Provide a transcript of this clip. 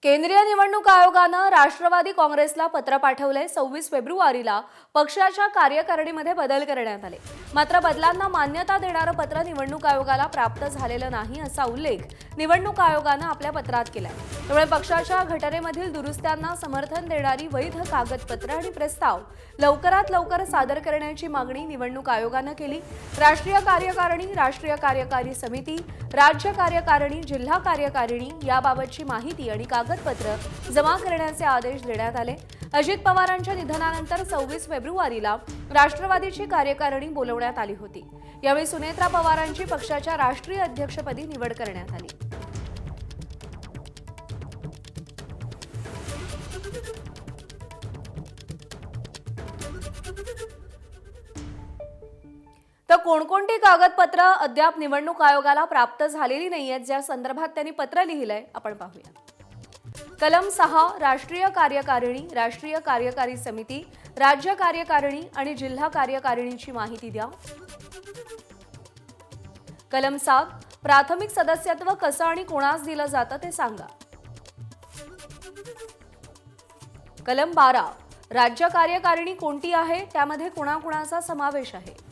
केंद्रीय निवडणूक आयोगानं राष्ट्रवादी काँग्रेसला पत्र पाठवले। 26 फेब्रुवारीला पक्षाच्या कार्यकारिणीमध्ये बदल करण्यात आले। मात्र बदलांना मान्यता देणारं पत्र निवडणूक आयोगाला प्राप्त झालेलं नाही असा उल्लेख निवडणूक आयोगानं आपल्या पत्रात केलाय। त्यामुळे पक्षाच्या घटनेमधील दुरुस्त्यांना समर्थन देणारी वैध कागदपत्र आणि प्रस्ताव लवकरात लवकर सादर करण्याची मागणी निवडणूक आयोगानं केली। राष्ट्रीय कार्यकारिणी, राष्ट्रीय कार्यकारी समिती, राज्य कार्यकारिणी, जिल्हा कार्यकारिणी याबाबतची माहिती आणि कागदपत्र जमा करण्याचे आदेश देण्यात आले। अजित पवारांच्या निधनानंतर 26 फेब्रुवारीला राष्ट्रवादीची कार्यकारिणी बोलवण्यात आली होती। यावेळी सुनेत्रा पवारांची पक्षाच्या राष्ट्रीय अध्यक्षपदी निवड करण्यात आली। तर कोणकोणती कागदपत्र अद्याप निवडणूक आयोगाला प्राप्त झालेली नाहीयेत, ज्या संदर्भात त्यांनी पत्र लिहिलंय आपण पाहूया। कलम 6 राष्ट्रीय कार्यकारिणी, राष्ट्रीय कार्यकारी समिती, राज्य कार्यकारिणी आणि जिल्हा कार्यकारिणीची माहिती द्या। कलम 7 प्राथमिक सदस्यत्व कसं आणि कोणास दिलं जातं ते सांगा। कलम 12 राज्य कार्यकारिणी कोणती आहे, त्यामध्ये कोणाकोणाचा समावेश आहे।